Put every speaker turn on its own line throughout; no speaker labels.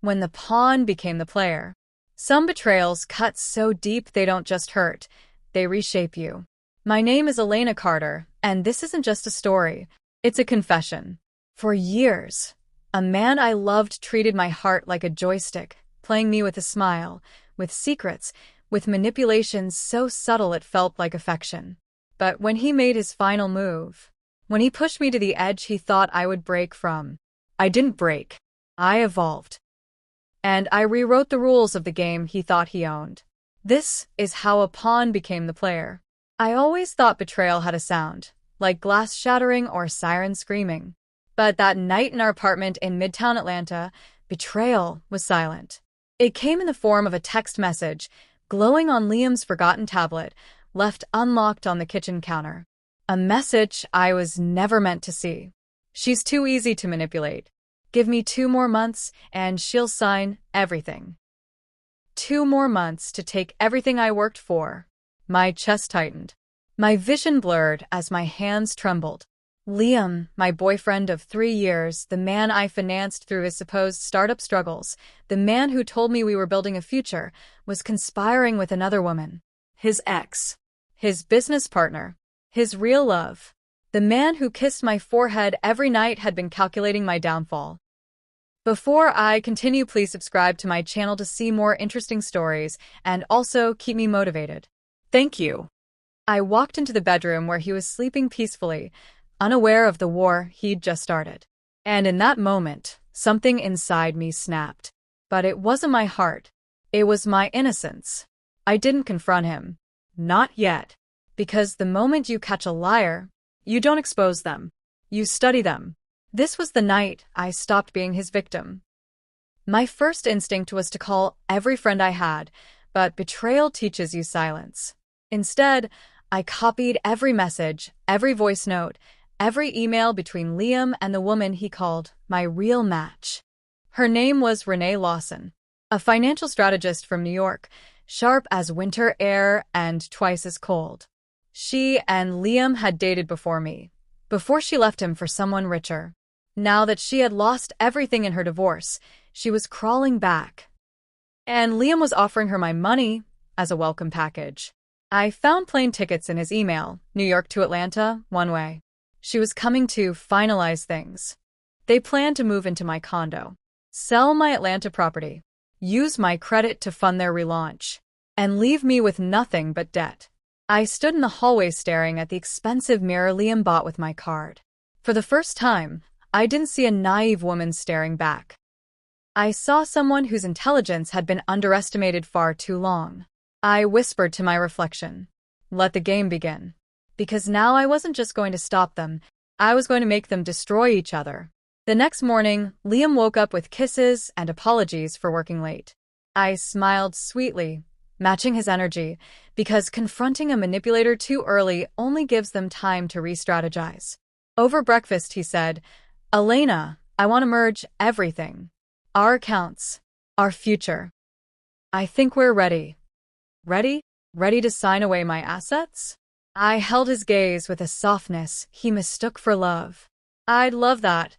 when the pawn became the player. Some betrayals cut so deep they don't just hurt, they reshape you. My name is Elena Carter, and this isn't just a story, it's a confession. For years, a man I loved treated my heart like a joystick, playing me with a smile, with secrets, with manipulations so subtle it felt like affection. But when he made his final move, when he pushed me to the edge he thought I would break from, I didn't break. I evolved. And I rewrote the rules of the game he thought he owned. This is how a pawn became the player. I always thought betrayal had a sound, like glass shattering or sirens screaming. But that night in our apartment in Midtown Atlanta, betrayal was silent. It came in the form of a text message, glowing on Liam's forgotten tablet, left unlocked on the kitchen counter. A message I was never meant to see. She's too easy to manipulate. Give me 2 more months, and she'll sign everything. 2 more months to take everything I worked for. My chest tightened. My vision blurred as my hands trembled. Liam, my boyfriend of 3 years, the man I financed through his supposed startup struggles, the man who told me we were building a future, was conspiring with another woman. His ex. His business partner. His real love. The man who kissed my forehead every night had been calculating my downfall. Before I continue, please subscribe to my channel to see more interesting stories and also keep me motivated. Thank you. I walked into the bedroom where he was sleeping peacefully, unaware of the war he'd just started. And in that moment, something inside me snapped. But it wasn't my heart. It was my innocence. I didn't confront him. Not yet. Because the moment you catch a liar, you don't expose them. You study them. This was the night I stopped being his victim. My first instinct was to call every friend I had, but betrayal teaches you silence. Instead, I copied every message, every voice note, every email between Liam and the woman he called my real match. Her name was Renee Lawson, a financial strategist from New York, sharp as winter air and twice as cold. She and Liam had dated before me, before she left him for someone richer. Now that she had lost everything in her divorce, she was crawling back. And Liam was offering her my money as a welcome package. I found plane tickets in his email, New York to Atlanta, one way. She was coming to finalize things. They planned to move into my condo, sell my Atlanta property, use my credit to fund their relaunch, and leave me with nothing but debt. I stood in the hallway staring at the expensive mirror Liam bought with my card. For the first time, I didn't see a naive woman staring back. I saw someone whose intelligence had been underestimated far too long. I whispered to my reflection, "Let the game begin." Because now I wasn't just going to stop them, I was going to make them destroy each other. The next morning, Liam woke up with kisses and apologies for working late. I smiled sweetly, matching his energy, because confronting a manipulator too early only gives them time to re-strategize. Over breakfast, he said, "Elena, I want to merge everything. Our accounts, our future. I think we're ready." Ready? Ready to sign away my assets? I held his gaze with a softness he mistook for love. "I'd love that,"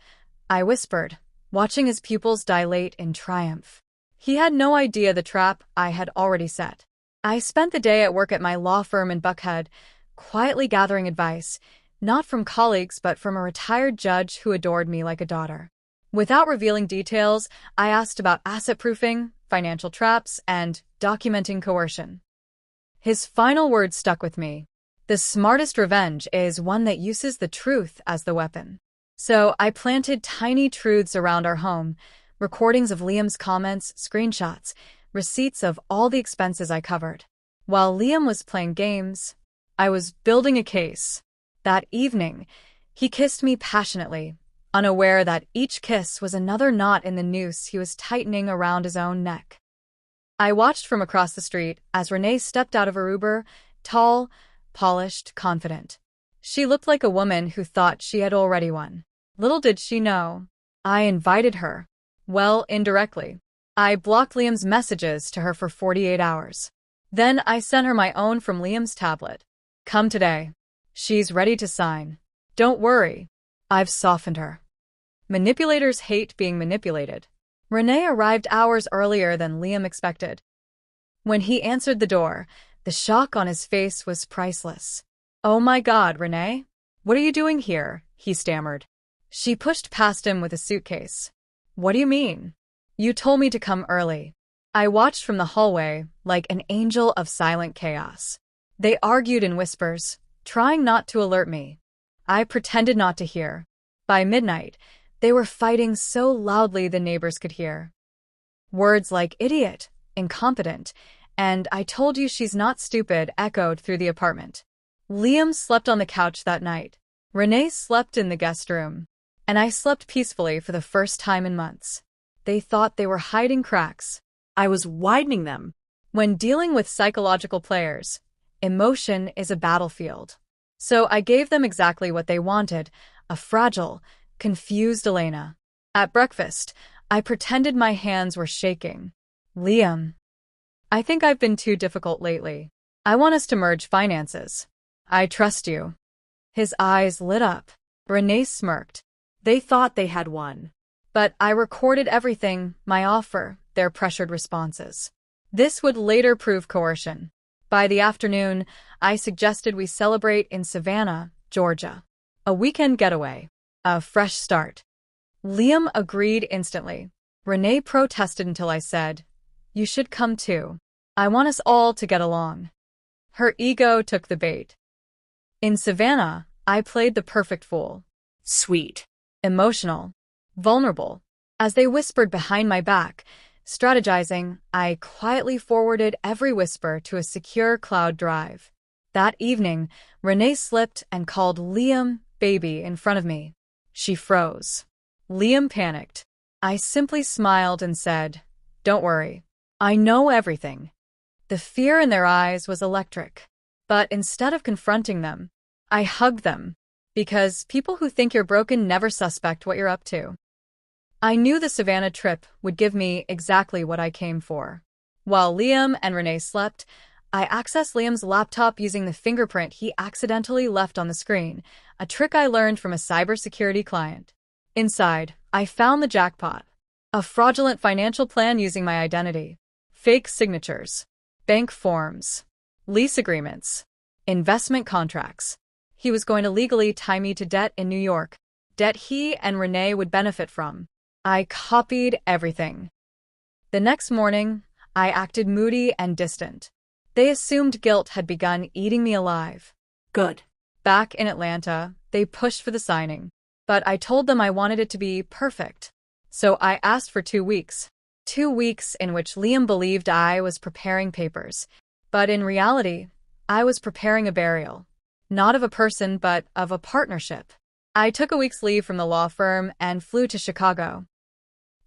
I whispered, watching his pupils dilate in triumph. He had no idea the trap I had already set. I spent the day at work at my law firm in Buckhead, quietly gathering advice, not from colleagues but from a retired judge who adored me like a daughter. Without revealing details, I asked about asset proofing, financial traps, and documenting coercion. His final words stuck with me. The smartest revenge is one that uses the truth as the weapon. So I planted tiny truths around our home, recordings of Liam's comments, screenshots, receipts of all the expenses I covered. While Liam was playing games, I was building a case. That evening, he kissed me passionately, unaware that each kiss was another knot in the noose he was tightening around his own neck. I watched from across the street as Renee stepped out of her Uber, tall, polished, confident. She looked like a woman who thought she had already won. Little did she know, I invited her. Well, indirectly. I blocked Liam's messages to her for 48 hours. Then I sent her my own from Liam's tablet. "Come today. She's ready to sign. Don't worry. I've softened her." Manipulators hate being manipulated. Renee arrived hours earlier than Liam expected. When he answered the door, the shock on his face was priceless. "Oh my God, Renee? What are you doing here?" he stammered. She pushed past him with a suitcase. "What do you mean? You told me to come early." I watched from the hallway like an angel of silent chaos. They argued in whispers, trying not to alert me. I pretended not to hear. By midnight, they were fighting so loudly the neighbors could hear. Words like idiot, incompetent, and "I told you she's not stupid" echoed through the apartment. Liam slept on the couch that night. Renee slept in the guest room. And I slept peacefully for the first time in months. They thought they were hiding cracks. I was widening them. When dealing with psychological players, emotion is a battlefield. So I gave them exactly what they wanted, a fragile, confused Elena. At breakfast, I pretended my hands were shaking. "Liam, I think I've been too difficult lately. I want us to merge finances. I trust you." His eyes lit up. Renee smirked. They thought they had won. But I recorded everything, my offer, their pressured responses. This would later prove coercion. By the afternoon, I suggested we celebrate in Savannah, Georgia. A weekend getaway. A fresh start. Liam agreed instantly. Renee protested until I said, "You should come too. I want us all to get along." Her ego took the bait. In Savannah, I played the perfect fool. Sweet. Emotional. Vulnerable. As they whispered behind my back, strategizing, I quietly forwarded every whisper to a secure cloud drive. That evening, Renee slipped and called Liam baby in front of me. She froze. Liam panicked. I simply smiled and said, "Don't worry. I know everything." The fear in their eyes was electric. But instead of confronting them, I hugged them. Because people who think you're broken never suspect what you're up to. I knew the Savannah trip would give me exactly what I came for. While Liam and Renee slept, I accessed Liam's laptop using the fingerprint he accidentally left on the screen, a trick I learned from a cybersecurity client. Inside, I found the jackpot. A fraudulent financial plan using my identity. Fake signatures. Bank forms. Lease agreements. Investment contracts. He was going to legally tie me to debt in New York, debt he and Renee would benefit from. I copied everything. The next morning, I acted moody and distant. They assumed guilt had begun eating me alive. Good. Back in Atlanta, they pushed for the signing, but I told them I wanted it to be perfect. So I asked for 2 weeks. 2 weeks in which Liam believed I was preparing papers, but in reality, I was preparing a burial. Not of a person, but of a partnership. I took a week's leave from the law firm and flew to Chicago.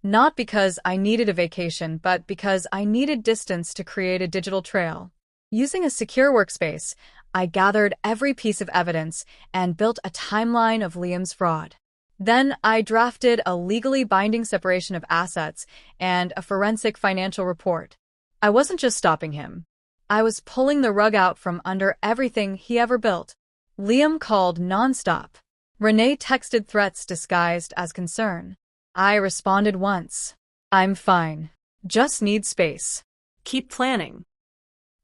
Not because I needed a vacation, but because I needed distance to create a digital trail. Using a secure workspace, I gathered every piece of evidence and built a timeline of Liam's fraud. Then I drafted a legally binding separation of assets and a forensic financial report. I wasn't just stopping him. I was pulling the rug out from under everything he ever built. Liam called nonstop. Renee texted threats disguised as concern. I responded once. "I'm fine. Just need space. Keep planning.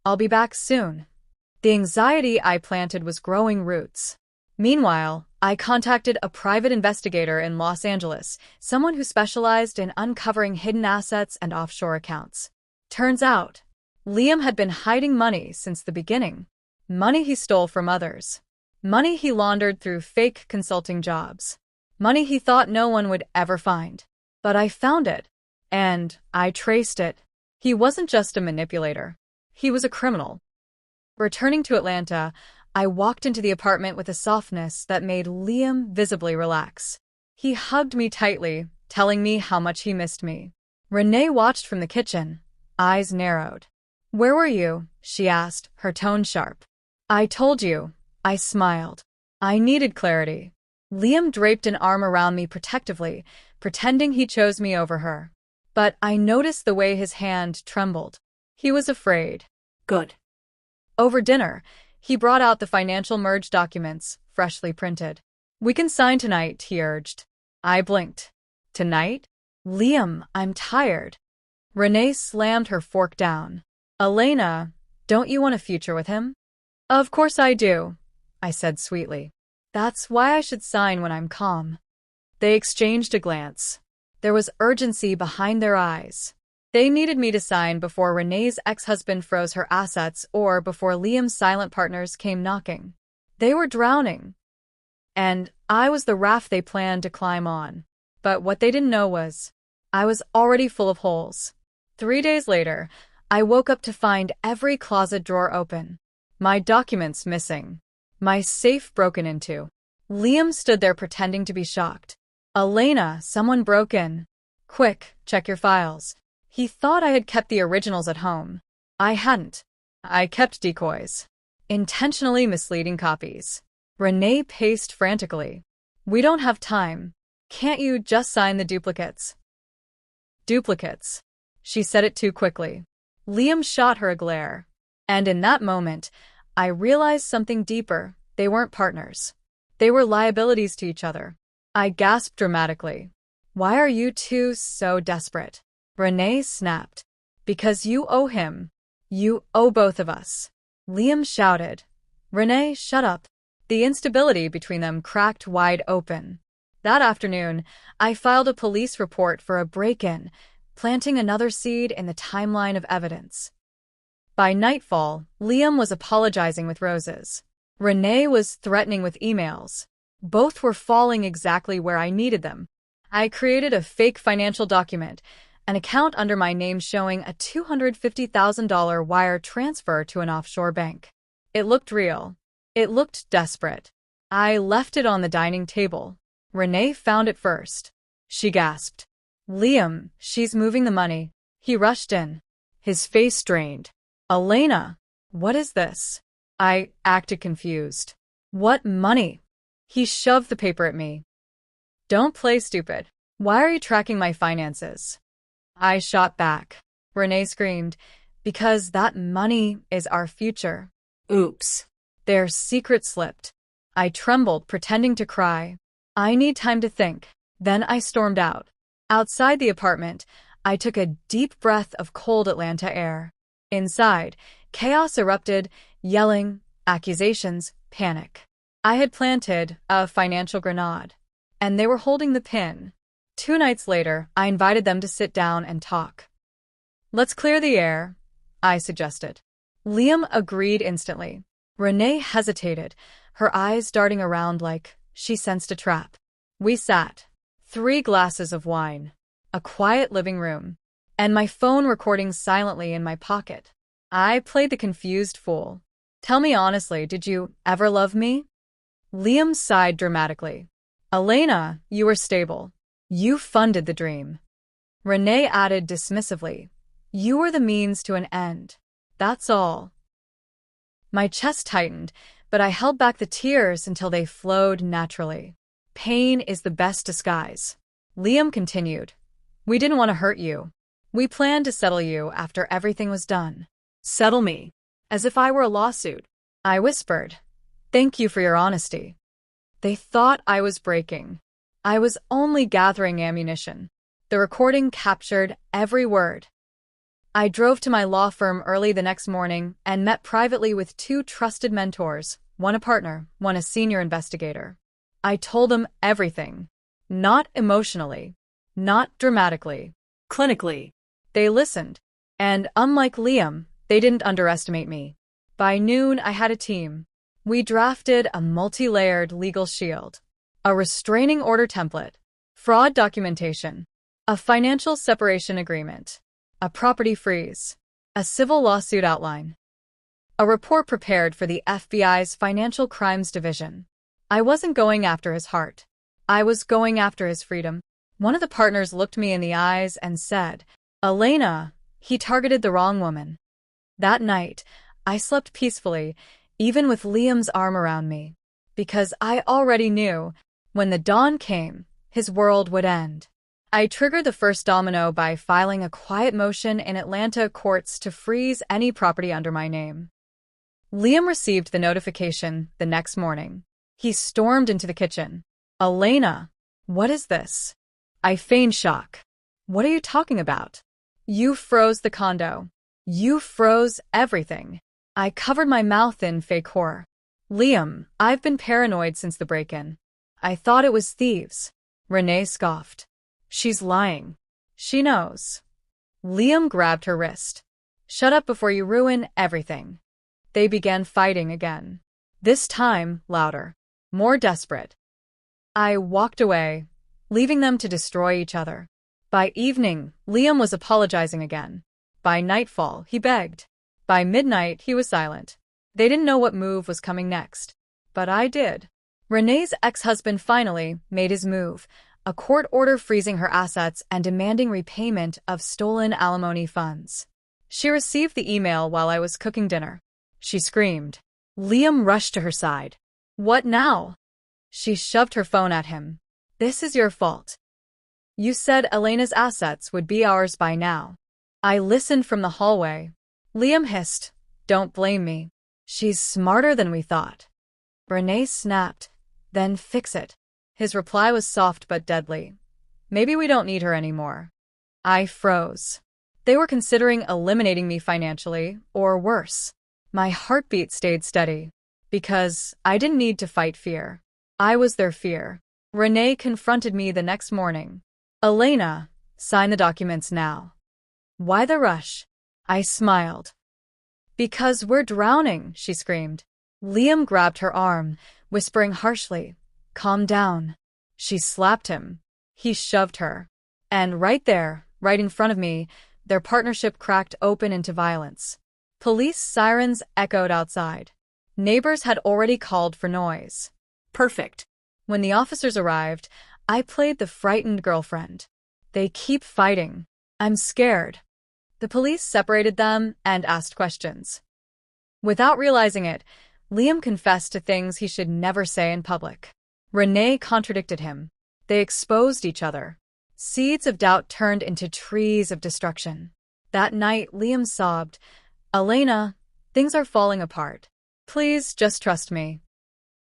I'll be back soon." The anxiety I planted was growing roots. Meanwhile, I contacted a private investigator in Los Angeles, someone who specialized in uncovering hidden assets and offshore accounts. Turns out, Liam had been hiding money since the beginning. Money he stole from others. Money he laundered through fake consulting jobs. Money he thought no one would ever find. But I found it. And I traced it. He wasn't just a manipulator. He was a criminal. Returning to Atlanta, I walked into the apartment with a softness that made Liam visibly relax. He hugged me tightly, telling me how much he missed me. Renee watched from the kitchen, eyes narrowed. "Where were you?" she asked, her tone sharp. "I told you." I smiled. I needed clarity. Liam draped an arm around me protectively, pretending he chose me over her. But I noticed the way his hand trembled. He was afraid. Good. Over dinner, he brought out the financial merge documents, freshly printed. "We can sign tonight," he urged. I blinked. Tonight? Liam, I'm tired. Renee slammed her fork down. Elena, don't you want a future with him? Of course I do, I said sweetly. That's why I should sign when I'm calm. They exchanged a glance. There was urgency behind their eyes. They needed me to sign before Renee's ex-husband froze her assets or before Liam's silent partners came knocking. They were drowning. And I was the raft they planned to climb on. But what they didn't know was, I was already full of holes. 3 days later, I woke up to find every closet drawer open. My documents missing. My safe broken into. Liam stood there pretending to be shocked. Elena, someone broke in. Quick, check your files. He thought I had kept the originals at home. I hadn't. I kept decoys. Intentionally misleading copies. Renee paced frantically. We don't have time. Can't you just sign the duplicates? Duplicates. She said it too quickly. Liam shot her a glare. And in that moment, I realized something deeper. They weren't partners. They were liabilities to each other. I gasped dramatically. Why are you two so desperate? Renee snapped. Because you owe him. You owe both of us. Liam shouted. Renee, shut up. The instability between them cracked wide open. That afternoon, I filed a police report for a break-in, planting another seed in the timeline of evidence. By nightfall, Liam was apologizing with roses. Renee was threatening with emails. Both were falling exactly where I needed them. I created a fake financial document, an account under my name showing a $250,000 wire transfer to an offshore bank. It looked real. It looked desperate. I left it on the dining table. Renee found it first. She gasped. Liam, she's moving the money. He rushed in. His face strained. Elena, what is this? I acted confused. What money? He shoved the paper at me. Don't play stupid. Why are you tracking my finances? I shot back. Renee screamed, because that money is our future. Oops. Their secret slipped. I trembled, pretending to cry. I need time to think. Then I stormed out. Outside the apartment, I took a deep breath of cold Atlanta air. Inside, chaos erupted, yelling, accusations, panic. I had planted a financial grenade, and they were holding the pin. 2 nights later, I invited them to sit down and talk. Let's clear the air, I suggested. Liam agreed instantly. Renee hesitated, her eyes darting around like she sensed a trap. We sat. 3 glasses of wine, a quiet living room, and my phone recording silently in my pocket. I played the confused fool. Tell me honestly, did you ever love me? Liam sighed dramatically. Elena, you were stable. You funded the dream. Renee added dismissively. You were the means to an end. That's all. My chest tightened, but I held back the tears until they flowed naturally. Pain is the best disguise. Liam continued. We didn't want to hurt you. We planned to settle you after everything was done. Settle me. As if I were a lawsuit. I whispered. Thank you for your honesty. They thought I was breaking. I was only gathering ammunition. The recording captured every word. I drove to my law firm early the next morning and met privately with 2 trusted mentors, one a partner, one a senior investigator. I told them everything. Not emotionally. Not dramatically. Clinically. They listened. And unlike Liam, they didn't underestimate me. By noon, I had a team. We drafted a multi-layered legal shield. A restraining order template. Fraud documentation. A financial separation agreement. A property freeze. A civil lawsuit outline. A report prepared for the FBI's Financial Crimes Division. I wasn't going after his heart. I was going after his freedom. One of the partners looked me in the eyes and said, Elena, he targeted the wrong woman. That night, I slept peacefully, even with Liam's arm around me, because I already knew, when the dawn came, his world would end. I triggered the first domino by filing a quiet motion in Atlanta courts to freeze any property under my name. Liam received the notification the next morning. He stormed into the kitchen. Elena, what is this? I feigned shock. What are you talking about? You froze the condo. You froze everything. I covered my mouth in fake horror. Liam, I've been paranoid since the break-in. I thought it was thieves. Renee scoffed. She's lying. She knows. Liam grabbed her wrist. Shut up before you ruin everything. They began fighting again. This time, louder. More desperate. I walked away, leaving them to destroy each other. By evening, Liam was apologizing again. By nightfall, he begged. By midnight, he was silent. They didn't know what move was coming next. But I did. Renee's ex-husband finally made his move, a court order freezing her assets and demanding repayment of stolen alimony funds. She received the email while I was cooking dinner. She screamed. Liam rushed to her side. What now? She shoved her phone at him. This is your fault. You said Elena's assets would be ours by now. I listened from the hallway. Liam hissed. Don't blame me. She's smarter than we thought. Renee snapped. Then fix it. His reply was soft but deadly. Maybe we don't need her anymore. I froze. They were considering eliminating me financially, or worse. My heartbeat stayed steady. Because I didn't need to fight fear. I was their fear. Renee confronted me the next morning. Elena, sign the documents now. Why the rush? I smiled. Because we're drowning, she screamed. Liam grabbed her arm, whispering harshly, calm down. She slapped him. He shoved her. And right there, right in front of me, their partnership cracked open into violence. Police sirens echoed outside. Neighbors had already called for noise. Perfect. When the officers arrived, I played the frightened girlfriend. They keep fighting. I'm scared. The police separated them and asked questions. Without realizing it, Liam confessed to things he should never say in public. Renee contradicted him. They exposed each other. Seeds of doubt turned into trees of destruction. That night, Liam sobbed, Elena, things are falling apart. Please just trust me.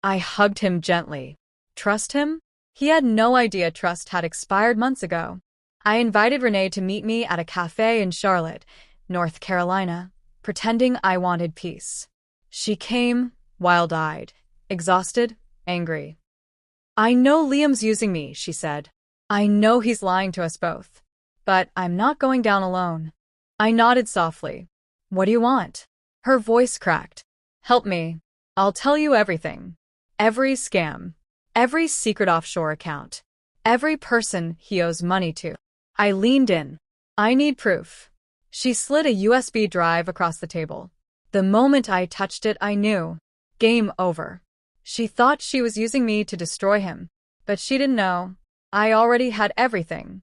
I hugged him gently. Trust him? He had no idea trust had expired months ago. I invited Renee to meet me at a cafe in Charlotte, North Carolina, pretending I wanted peace. She came, wild-eyed, exhausted, angry. I know Liam's using me, she said. I know he's lying to us both. But I'm not going down alone. I nodded softly. What do you want? Her voice cracked. Help me. I'll tell you everything. Every scam. Every secret offshore account. Every person he owes money to. I leaned in. I need proof. She slid a USB drive across the table. The moment I touched it, I knew. Game over. She thought she was using me to destroy him. But she didn't know. I already had everything.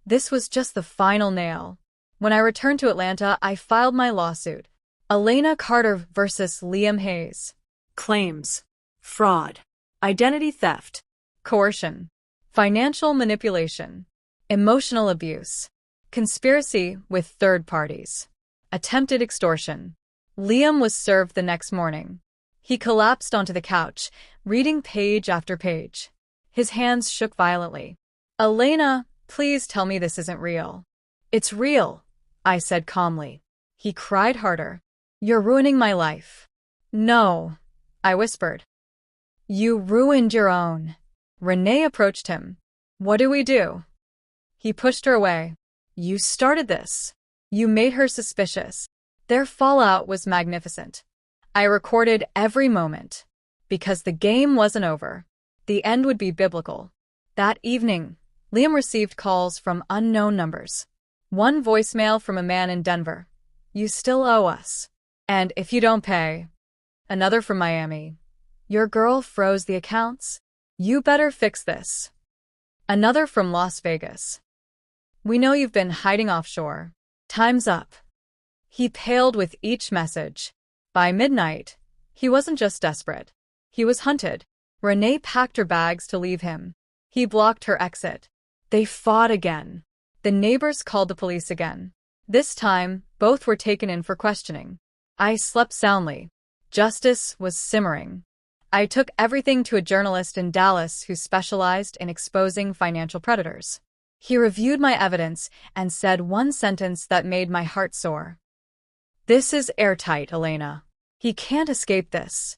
This was just the final nail. When I returned to Atlanta, I filed my lawsuit. Elena Carter versus Liam Hayes. Claims. Fraud. Identity theft. Coercion. Financial manipulation. Emotional abuse. Conspiracy with third parties. Attempted extortion. Liam was served the next morning. He collapsed onto the couch, reading page after page. His hands shook violently. Elena, please tell me this isn't real. It's real, I said calmly. He cried harder. You're ruining my life. No, I whispered. You ruined your own. Renee approached him. What do we do? He pushed her away. You started this. You made her suspicious. Their fallout was magnificent. I recorded every moment. Because the game wasn't over. The end would be biblical. That evening, Liam received calls from unknown numbers. One voicemail from a man in Denver. You still owe us. And if you don't pay. Another from Miami. Your girl froze the accounts. You better fix this. Another from Las Vegas. We know you've been hiding offshore. Time's up. He paled with each message. By midnight, he wasn't just desperate. He was hunted. Renee packed her bags to leave him. He blocked her exit. They fought again. The neighbors called the police again. This time, both were taken in for questioning. I slept soundly. Justice was simmering. I took everything to a journalist in Dallas who specialized in exposing financial predators. He reviewed my evidence and said one sentence that made my heart soar. "This is airtight, Elena. He can't escape this."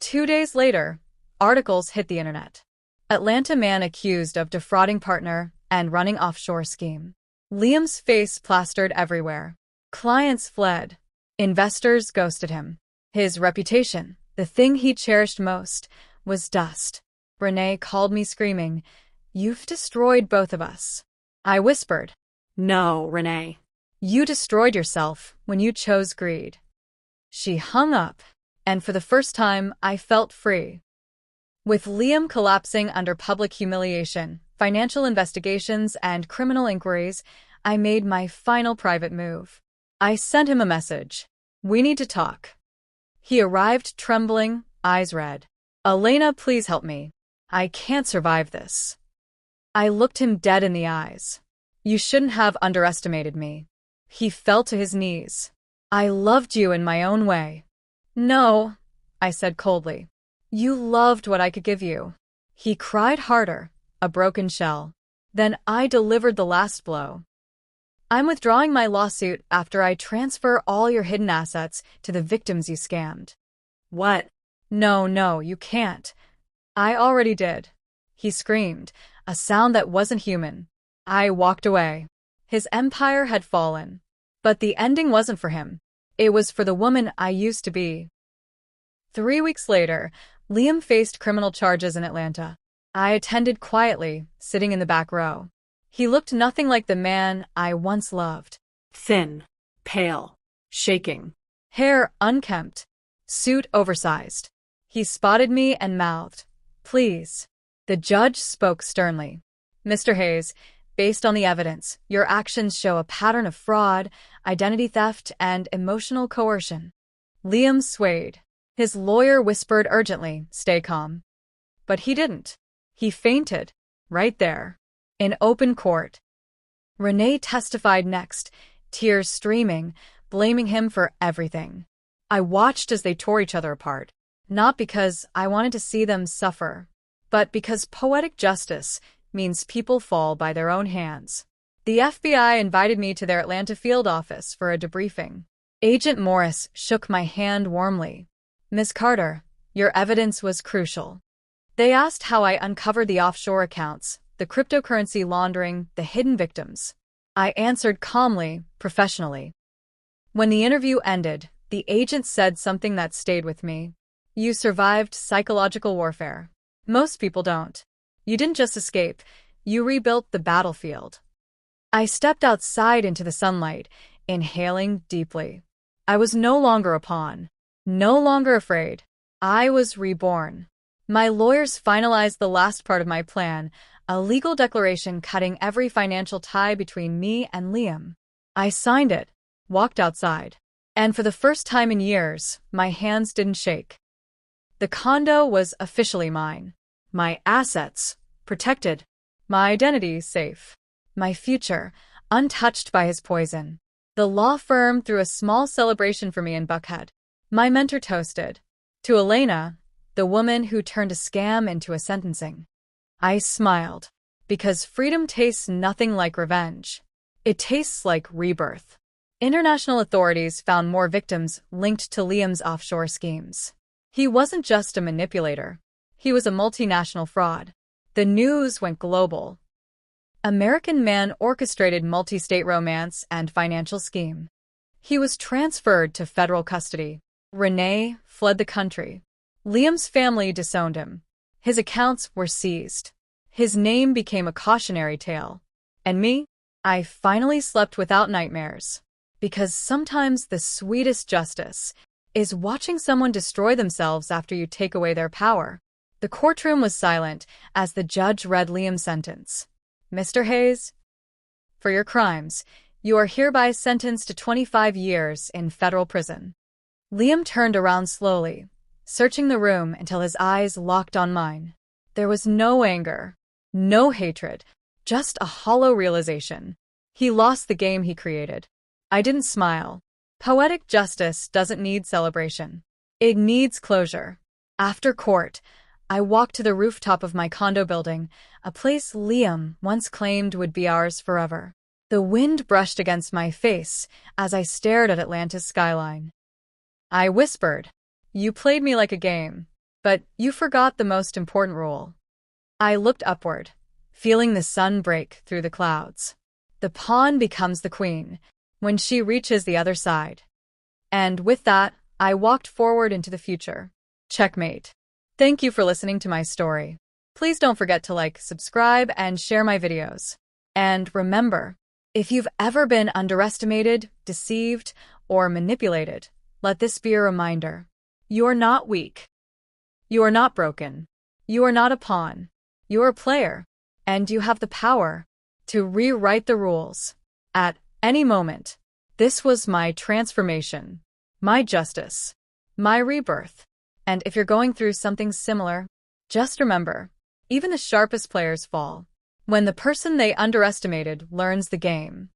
2 days later, articles hit the internet. Atlanta man accused of defrauding partner and running offshore scheme. Liam's face plastered everywhere. Clients fled. Investors ghosted him. His reputation, the thing he cherished most, was dust. Renee called me screaming, "You've destroyed both of us." I whispered, "No, Renee. You destroyed yourself when you chose greed." She hung up, and for the first time, I felt free. With Liam collapsing under public humiliation, financial investigations, and criminal inquiries, I made my final private move. I sent him a message. "We need to talk." He arrived trembling, eyes red. "Elena, please help me. I can't survive this." I looked him dead in the eyes. "You shouldn't have underestimated me." He fell to his knees. "I loved you in my own way." "No," I said coldly. "You loved what I could give you." He cried harder, a broken shell. Then I delivered the last blow. "I'm withdrawing my lawsuit after I transfer all your hidden assets to the victims you scammed." "What?" No, you can't." "I already did." He screamed, a sound that wasn't human. I walked away. His empire had fallen. But the ending wasn't for him. It was for the woman I used to be. 3 weeks later, Liam faced criminal charges in Atlanta. I attended quietly, sitting in the back row. He looked nothing like the man I once loved. Thin, pale, shaking, hair unkempt, suit oversized. He spotted me and mouthed, "Please." The judge spoke sternly. "Mr. Hayes, based on the evidence, your actions show a pattern of fraud, identity theft, and emotional coercion." Liam swayed. His lawyer whispered urgently, "Stay calm." But he didn't. He fainted, right there, in open court. Renee testified next, tears streaming, blaming him for everything. I watched as they tore each other apart, not because I wanted to see them suffer, but because poetic justice means people fall by their own hands. The FBI invited me to their Atlanta field office for a debriefing. Agent Morris shook my hand warmly. "Ms. Carter, your evidence was crucial." They asked how I uncovered the offshore accounts, the cryptocurrency laundering, the hidden victims. I answered calmly, professionally. When the interview ended, the agent said something that stayed with me. "You survived psychological warfare. Most people don't. You didn't just escape, you rebuilt the battlefield." I stepped outside into the sunlight, inhaling deeply. I was no longer a pawn, no longer afraid. I was reborn. My lawyers finalized the last part of my plan, a legal declaration cutting every financial tie between me and Liam. I signed it, walked outside, and for the first time in years, my hands didn't shake. The condo was officially mine. My assets, protected. My identity, safe. My future, untouched by his poison. The law firm threw a small celebration for me in Buckhead. My mentor toasted. To Elena, the woman who turned a scam into a sentencing. I smiled, because freedom tastes nothing like revenge. It tastes like rebirth. International authorities found more victims linked to Liam's offshore schemes. He wasn't just a manipulator. He was a multinational fraud. The news went global. American man orchestrated multi-state romance and financial scheme. He was transferred to federal custody. Renee fled the country. Liam's family disowned him. His accounts were seized. His name became a cautionary tale. And me? I finally slept without nightmares. Because sometimes the sweetest justice is watching someone destroy themselves after you take away their power. The courtroom was silent as the judge read Liam's sentence. "Mr. Hayes, for your crimes, you are hereby sentenced to 25 years in federal prison." Liam turned around slowly, searching the room until his eyes locked on mine. There was no anger, no hatred, just a hollow realization. He lost the game he created. I didn't smile. Poetic justice doesn't need celebration. It needs closure. After court, I walked to the rooftop of my condo building, a place Liam once claimed would be ours forever. The wind brushed against my face as I stared at Atlanta's skyline. I whispered, "You played me like a game, but you forgot the most important rule." I looked upward, feeling the sun break through the clouds. The pawn becomes the queen when she reaches the other side. And with that, I walked forward into the future. Checkmate. Thank you for listening to my story. Please don't forget to like, subscribe, and share my videos. And remember, if you've ever been underestimated, deceived, or manipulated, let this be a reminder. You're not weak. You are not broken. You are not a pawn. You're a player, and you have the power to rewrite the rules at any moment. This was my transformation, my justice, my rebirth. And if you're going through something similar, just remember, even the sharpest players fall when the person they underestimated learns the game.